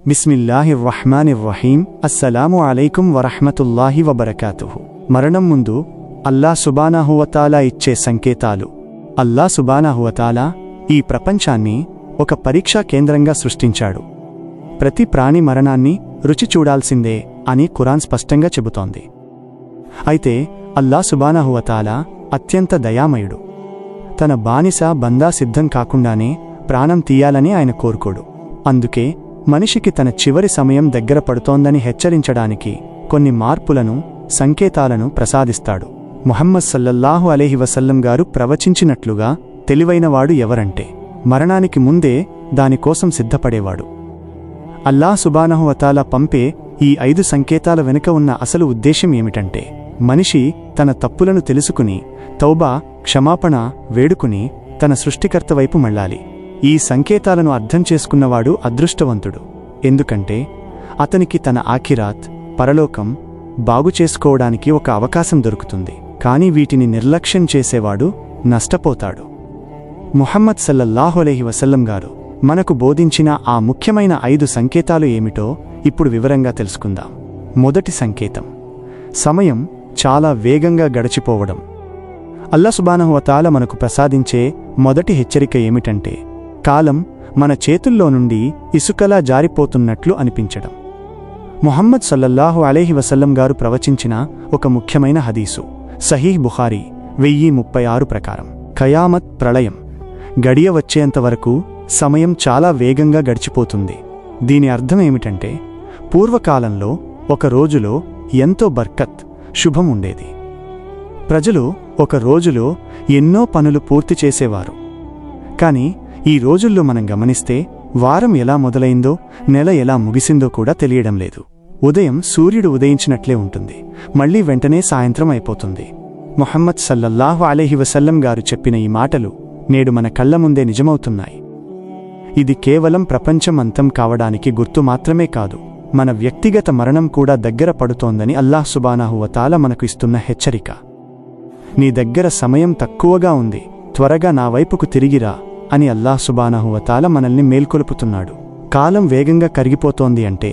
బిస్మిల్లాహిర్రహ్మానిర్రహీం. అస్సలాము అలైకుం వరహ్మతుల్లాహి వబరకాతుహు. మరణం ముందు అల్లా సుబ్హానహు వతాలా ఇచ్చే సంకేతాలు. అల్లా సుబ్హానహు వతాలా ఈ ప్రపంచాన్ని ఒక పరీక్షా కేంద్రంగా సృష్టించాడు. ప్రతి ప్రాణి మరణాన్ని రుచి చూడాల్సిందే అని ఖురాన్ స్పష్టంగా చెబుతోంది. అయితే అల్లా సుబ్హానహు వతాలా అత్యంత దయామయుడు. తన బానిస బందా సిద్ధం కాకుండానే ప్రాణం తీయాలని ఆయన కోరుకోడు. అందుకే మనిషికి తన చివరి సమయం దగ్గర పడుతోందని హెచ్చరించడానికి కొన్ని మార్పులను, సంకేతాలను ప్రసాదిస్తాడు. ముహమ్మద్ సల్లల్లాహు అలైహి వసల్లం గారు ప్రవచించినట్లుగా తెలివైనవాడు ఎవరంటే మరణానికి ముందే దానికోసం సిద్ధపడేవాడు. అల్లాహ్ సుబ్హానహు వతాలా పంపే ఈ 5 సంకేతాల వెనుక ఉన్న అసలు ఉద్దేశ్యం ఏమిటంటే మనిషి తన తప్పులను తెలుసుకుని తౌబా, క్షమాపణ వేడుకుని తన సృష్టికర్త వైపు మళ్ళాలి. ఈ సంకేతాలను అర్థం చేసుకున్నవాడు అదృష్టవంతుడు. ఎందుకంటే అతనికి తన ఆఖిరాత్, పరలోకం బాగుచేసుకోవడానికి ఒక అవకాశం దొరుకుతుంది. కానీ వీటిని నిర్లక్ష్యం చేసేవాడు నష్టపోతాడు. ముహమ్మద్ సల్లల్లాహు అలైహి వసల్లం గారు మనకు బోధించిన ఆ ముఖ్యమైన 5 సంకేతాలు ఏమిటో ఇప్పుడు వివరంగా తెలుసుకుందాం. మొదటి సంకేతం, సమయం చాలా వేగంగా గడిచిపోవడం. అల్లాహ్ సుబ్హానహు వతాలా మనకు ప్రసాదించే మొదటి హెచ్చరిక ఏమిటంటే కాలం మన చేతుల్లో నుండి ఇసుకలా జారిపోతున్నట్లు అనిపించడం. ముహమ్మద్ సల్లల్లాహు అలైహి వసల్లం గారు ప్రవచించిన ఒక ముఖ్యమైన హదీసు సహీహ్ బుఖారీ 1036 ప్రకారం ఖయామత్, ప్రళయం గడియ వచ్చేంతవరకు సమయం చాలా వేగంగా గడిచిపోతుంది. దీని అర్థమేమిటంటే పూర్వకాలంలో ఒక రోజులో ఎంతో బర్కత్, శుభం ఉండేది. ప్రజలు ఒక రోజులో ఎన్నో పనులు పూర్తి చేసేవారు. కాని ఈ రోజుల్లో మనం గమనిస్తే వారం ఎలా మొదలైందో, నెల ఎలా ముగిసిందో కూడా తెలియడం లేదు. ఉదయం సూర్యుడు ఉదయించినట్లే ఉంటుంది, మళ్లీ వెంటనే సాయంత్రం అయిపోతుంది. ముహమ్మద్ సల్లల్లాహు అలైహి వసల్లం గారు చెప్పిన ఈ మాటలు నేడు మన కళ్ల ముందే నిజమవుతున్నాయి. ఇది కేవలం ప్రపంచం అంతం కావడానికి గుర్తు మాత్రమే కాదు, మన వ్యక్తిగత మరణం కూడా దగ్గర పడుతోందని అల్లాహ్ సుబ్హానహు వతాలా మనకు ఇస్తున్న హెచ్చరిక. నీ దగ్గర సమయం తక్కువగా ఉంది, త్వరగా నా వైపుకు తిరిగిరా అని అల్లాహ్ సుబ్హానహు వతాలా మనల్ని మేల్కొలుపుతున్నాడు. కాలం వేగంగా కరిగిపోతోంది అంటే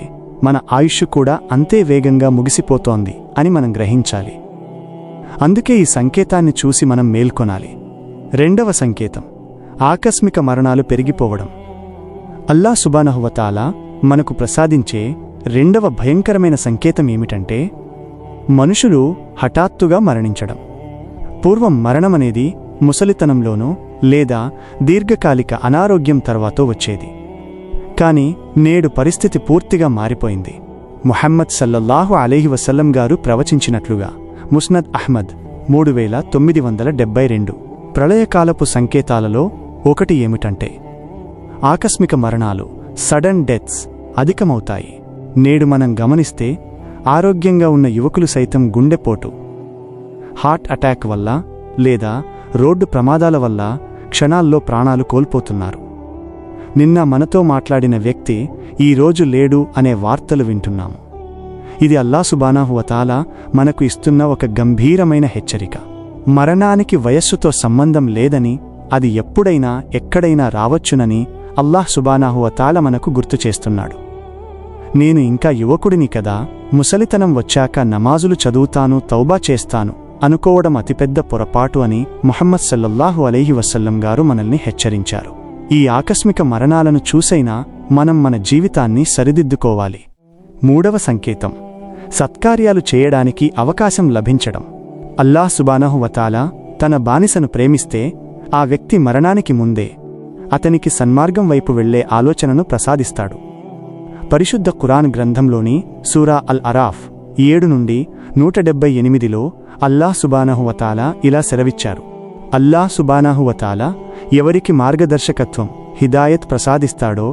మన ఆయుష్ కూడా అంతే వేగంగా ముగిసిపోతోంది అని మనం గ్రహించాలి. అందుకే ఈ సంకేతాన్ని చూసి మనం మేల్కొనాలి. రెండవ సంకేతం, ఆకస్మిక మరణాలు పెరిగిపోవడం. అల్లాహ్ సుబ్హానహు వతాలా మనకు ప్రసాదించే రెండవ భయంకరమైన సంకేతం ఏమిటంటే మనుషులు హఠాత్తుగా మరణించడం. పూర్వం మరణమనేది ముసలితనంలోనో లేదా దీర్ఘకాలిక అనారోగ్యం తర్వాతో వచ్చేది. కాని నేడు పరిస్థితి పూర్తిగా మారిపోయింది. ముహమ్మద్ సల్లల్లాహు అలైహి వసల్లం గారు ప్రవచించినట్లుగా ముస్నద్ అహ్మద్ 3972 ప్రళయకాలపు సంకేతాలలో ఒకటి ఏమిటంటే ఆకస్మిక మరణాలు, సడన్ డెత్స్ అధికమవుతాయి. నేడు మనం గమనిస్తే ఆరోగ్యంగా ఉన్న యువకులు సైతం గుండెపోటు, హార్ట్ అటాక్ వల్ల లేదా రోడ్డు ప్రమాదాల వల్ల క్షణాల్లో ప్రాణాలు కోల్పోతున్నారు. నిన్న మనతో మాట్లాడిన వ్యక్తి ఈరోజు లేడు అనే వార్తలు వింటున్నాము. ఇది అల్లాహ్ సుబ్హానహు వతాలా మనకు ఇస్తున్న ఒక గంభీరమైన హెచ్చరిక. మరణానికి వయస్సుతో సంబంధం లేదని, అది ఎప్పుడైనా ఎక్కడైనా రావచ్చునని అల్లాహ్ సుబ్హానహు వతాలా మనకు గుర్తు చేస్తున్నాడు. నేను ఇంకా యువకుడిని కదా, ముసలితనం వచ్చాక నమాజులు చదువుతాను, తౌబా చేస్తాను అనుకోవడం అతిపెద్ద పొరపాటు అని ముహమ్మద్ సల్లల్లాహు అలైహి వసల్లం గారు మనల్ని హెచ్చరించారు. ఈ ఆకస్మిక మరణాలను చూసైనా మనం మన జీవితాన్ని సరిదిద్దుకోవాలి. మూడవ సంకేతం, సత్కార్యాలు చేయడానికి అవకాశం లభించడం. అల్లాహ్ సుబ్హానహు వతాలా తన బానిసను ప్రేమిస్తే ఆ వ్యక్తి మరణానికి ముందే అతనికి సన్మార్గం వైపు వెళ్లే ఆలోచనను ప్రసాదిస్తాడు. పరిశుద్ధ ఖురాన్ గ్రంథంలోని సూరా అల్ అరాఫ్ 7 నుండి 178లో అల్లాహ్ సుబ్హానహు వతాలా ఇలా సెలవిచ్చారు. అల్లాహ్ సుబ్హానహు వతాలా ఎవరికి మార్గదర్శకత్వం, హిదాయత్ ప్రసాదిస్తాడో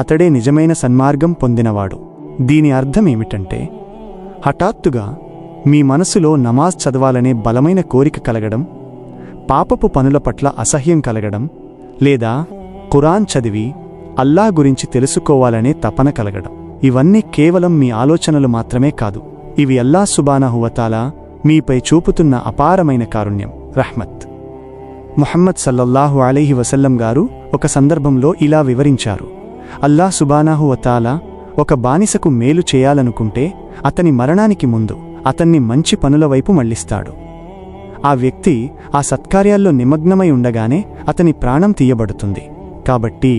అతడే నిజమైన సన్మార్గం పొందినవాడు. దీని అర్థమేమిటంటే హఠాత్తుగా మీ మనసులో నమాజ్ చదవాలనే బలమైన కోరిక కలగడం, పాపపు పనుల పట్ల అసహ్యం కలగడం, లేదా ఖురాన్ చదివి అల్లాహ్ గురించి తెలుసుకోవాలనే తపన కలగడం. ఇవన్నీ కేవలం మీ ఆలోచనలు మాత్రమే కాదు, ఇవి అల్లాహ్ సుబ్హానహు వతాలా మీపై చూపుతున్న అపారమైన కారుణ్యం, రహ్మత్. ముహమ్మద్ సల్లల్లాహు అలైహి వసల్లం గారు ఒక సందర్భంలో ఇలా వివరించారు. అల్లాహ్ సుబ్హానహు వతాలా ఒక బానిసకు మేలు చేయాలనుకుంటే అతని మరణానికి ముందు అతన్ని మంచి పనుల వైపు మళ్లిస్తాడు. ఆ వ్యక్తి ఆ సత్కార్యాల్లో నిమగ్నమై ఉండగానే అతని ప్రాణం తీయబడుతుంది. కాబట్టి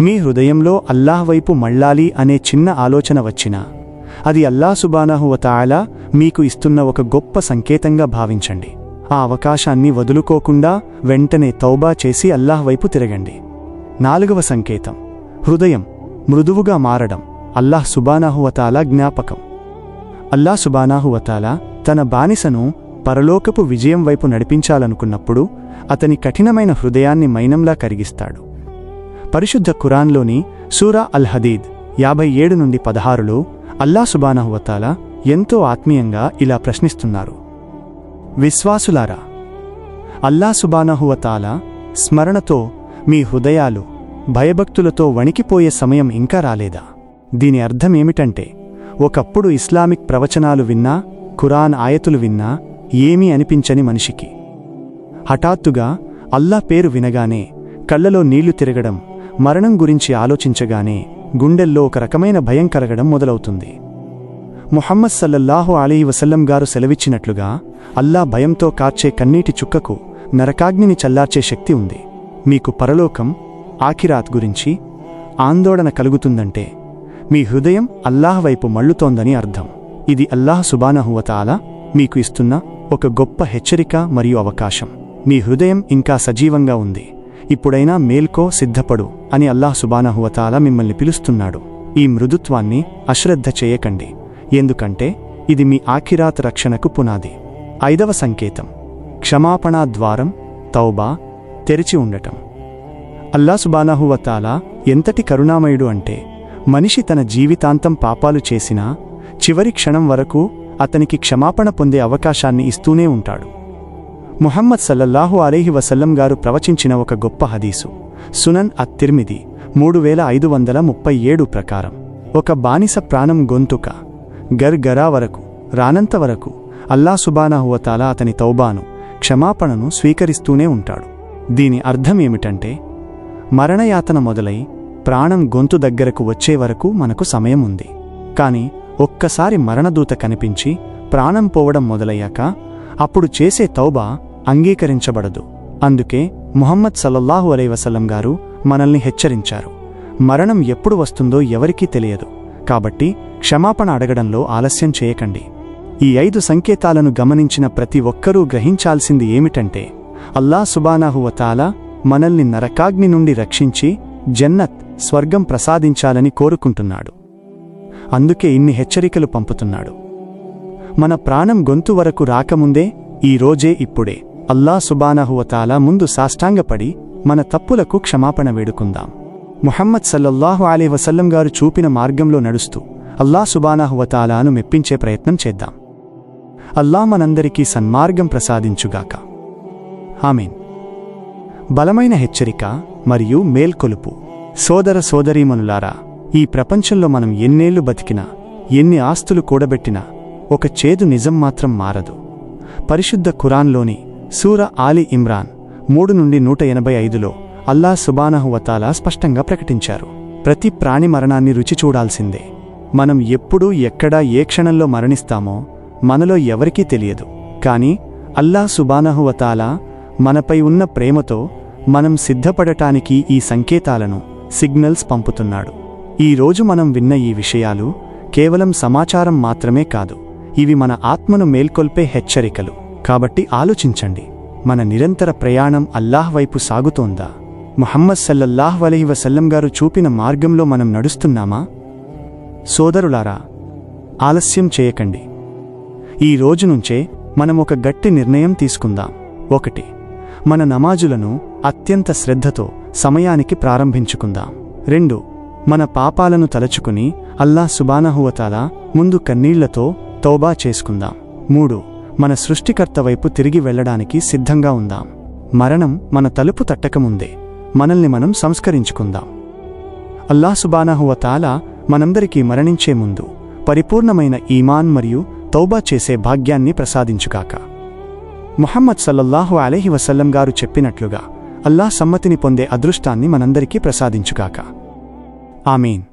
మీ హృదయంలో అల్లాహ్ వైపు మళ్ళాలి అనే చిన్న ఆలోచన వచ్చినా అది అల్లాహ్ సుబ్హానహు వ తఆలా మీకు ఇస్తున్న ఒక గొప్ప సంకేతంగా భావించండి. ఆ అవకాశాన్ని వదులుకోకుండా వెంటనే తౌబా చేసి అల్లాహ్ వైపు తిరగండి. 4వ సంకేతం, హృదయం మృదువుగా మారడం. అల్లాహ్ సుబ్హానహు వ తఆలా జ్ఞాపకం. అల్లాహ్ సుబ్హానహు వ తఆలా తన బానిసను పరలోకపు విజయం వైపు నడిపించాలనుకున్నప్పుడు అతని కఠినమైన హృదయాన్ని మైనంలా కరిగిస్తాడు. పరిశుద్ధ ఖురాన్లోని సూరా అల్ హదీద్ 57-16లో అల్లాహ్ సుబ్హానహు వ తఆలా ఎంతో ఆత్మీయంగా ఇలా ప్రశ్నిస్తున్నారు: విశ్వాసులారా, అల్లాహ్ సుబ్హానహు వ తఆలా స్మరణతో మీ హృదయాలు భయభక్తులతో వణికిపోయే సమయం ఇంకా రాలేదా? దీని అర్థమేమిటంటే, ఒకప్పుడు ఇస్లామిక్ ప్రవచనాలు విన్నా, ఖురాన్ ఆయతులు విన్నా ఏమీ అనిపించని మనిషికి హఠాత్తుగా అల్లాహ్ పేరు వినగానే కళ్లలో నీళ్లు తిరగడం, మరణం గురించి ఆలోచించగానే గుండెల్లో ఒక రకమైన భయం కలగడం మొదలవుతుంది. ముహమ్మద్ సల్లల్లాహు అలైహి వసల్లం గారు సెలవిచ్చినట్లుగా అల్లాహ్ భయంతో కార్చే కన్నీటి చుక్కకు నరకాగ్నిని చల్లార్చే శక్తి ఉంది. మీకు పరలోకం, ఆఖిరాత్ గురించి ఆందోళన కలుగుతుందంటే మీ హృదయం అల్లాహ్ వైపు మళ్ళుతోందని అర్థం. ఇది అల్లాహ్ సుబ్హానహు వ తఆలా మీకు ఇస్తున్న ఒక గొప్ప హెచ్చరిక మరియు అవకాశం. మీ హృదయం ఇంకా సజీవంగా ఉంది, ఇప్పుడైనా మేల్కో, సిద్ధపడు అని అల్లాహ్ సుబ్హానహు వ తఆలా మిమ్మల్ని పిలుస్తున్నాడు. ఈ మృదుత్వాన్ని అశ్రద్ధ చేయకండి, ఎందుకంటే ఇది మీ ఆఖిరాత్ రక్షణకు పునాది. 5వ సంకేతం, క్షమాపణా ద్వారం, తౌబా తెరిచి ఉండటం. అల్లాహ్ సుబ్హానహు వ తఆలా ఎంతటి కరుణామయుడు అంటే, మనిషి తన జీవితాంతం పాపాలు చేసినా చివరి క్షణం వరకు అతనికి క్షమాపణ పొందే అవకాశాన్ని ఇస్తూనే ఉంటాడు. ముహమ్మద్ సల్లల్లాహు అలైహి వసల్లం గారు ప్రవచించిన ఒక గొప్ప హదీసు సునన్ అత్-తిర్మిది 3537 ప్రకారం, ఒక బానిస ప్రాణం గొంతుక గర్గరా వరకు రానంత వరకు అల్లాహ్ సుబ్హానహు వ తఆలా అతని తౌబాను, క్షమాపణను స్వీకరిస్తూనే ఉంటాడు. దీని అర్థమేమిటంటే, మరణయాతన మొదలై ప్రాణం గొంతు దగ్గరకు వచ్చే వరకు మనకు సమయం ఉంది. కాని ఒక్కసారి మరణదూత కనిపించి ప్రాణం పోవడం మొదలయ్యాక అప్పుడు చేసే తౌబా అంగీకరించబడదు. అందుకే ముహమ్మద్ సల్లల్లాహు అలైహి వసల్లం గారు మనల్ని హెచ్చరించారు, మరణం ఎప్పుడు వస్తుందో ఎవరికీ తెలియదు, కాబట్టి క్షమాపణ అడగడంలో ఆలస్యం చేయకండి. ఈ 5 సంకేతాలను గమనించిన ప్రతి ఒక్కరూ గ్రహించాల్సింది ఏమిటంటే, అల్లాహ్ సుబ్హానహు వ తఆలా మనల్ని నరకాగ్ని నుండి రక్షించి జన్నత్, స్వర్గం ప్రసాదించాలని కోరుకుంటున్నాడు. అందుకే ఇన్ని హెచ్చరికలు పంపుతున్నాడు. మన ప్రాణం గొంతు వరకు రాకముందే, ఈ రోజే ఇప్పుడే అల్లాహ్ సుబ్హానహు వ తఆలా ముందు సాష్టాంగపడి మన తప్పులకు క్షమాపణ వేడుకుందాం. ముహమ్మద్ సల్లల్లాహు అలైహి వసల్లం గారు చూపిన మార్గంలో నడుస్తూ అల్లాహ్ సుబ్హానహు వ తఆలాను మెప్పించే ప్రయత్నం చేద్దాం. అల్లాహ్ మనందరికీ సన్మార్గం ప్రసాదించుగాక. ఆమీన్. బలమైన హెచ్చరిక మరియు మేల్కొలుపు. సోదర సోదరీమణులారా, ఈ ప్రపంచంలో మనం ఎన్నేళ్లు బతికినా, ఎన్ని ఆస్తులు కూడబెట్టినా ఒక చేదు నిజం మాత్రం మారదు. పరిశుద్ధ ఖురాన్లోని సూరా ఆలి ఇమ్రాన్ 3-185లో అల్లాహ్ సుబ్హానహు వ తఆలా స్పష్టంగా ప్రకటించారు, ప్రతి ప్రాణి మరణాన్ని రుచి చూడాల్సిందే. మనం ఎప్పుడు, ఎక్కడ, ఏ క్షణంలో మరణిస్తామో మనలో ఎవరికీ తెలియదు. కానీ అల్లాహ్ సుబ్హానహు వ తఆలా మనపై ఉన్న ప్రేమతో మనం సిద్ధపడటానికి ఈ సంకేతాలను, సిగ్నల్స్ పంపుతున్నాడు. ఈ రోజు మనం విన్న ఈ విషయాలు కేవలం సమాచారం మాత్రమే కాదు, ఇవి మన ఆత్మను మేల్కొల్పే హెచ్చరికలు. కాబట్టి ఆలోచించండి, మన నిరంతర ప్రయాణం అల్లాహ్ వైపు సాగుతోందా? ముహమ్మద్ సల్లల్లాహు అలైహి వసల్లం గారు చూపిన మార్గంలో మనం నడుస్తున్నామా? సోదరులారా, ఆలస్యం చేయకండి. ఈ రోజు నుంచే మనం ఒక గట్టి నిర్ణయం తీసుకుందాం. 1. మన నమాజులను అత్యంత శ్రద్ధతో సమయానికి ప్రారంభించుకుందాం. 2. మన పాపాలను తలచుకుని అల్లాహ్ సుబ్హానహు వ తఆలా ముందు కన్నీళ్లతో తౌబా చేసుకుందాం. 3. మన సృష్టికర్త వైపు తిరిగి వెళ్లడానికి సిద్ధంగా ఉందాం. మరణం మన తలుపు తట్టకముందే మనల్ని మనం సంస్కరించుకుందాం. అల్లాహ్ సుబ్హానహు వ తఆలా మనందరికీ మరణించే ముందు పరిపూర్ణమైన ఈమాన్ మరియు తౌబా చేసే భాగ్యాన్ని ప్రసాదించుగాక. ముహమ్మద్ సల్లల్లాహు అలైహి వసల్లం గారు చెప్పినట్లుగా అల్లాహ్ సమ్మతిని పొందే అదృష్టాన్ని మనందరికీ ప్రసాదించుగాక. ఆమీన్.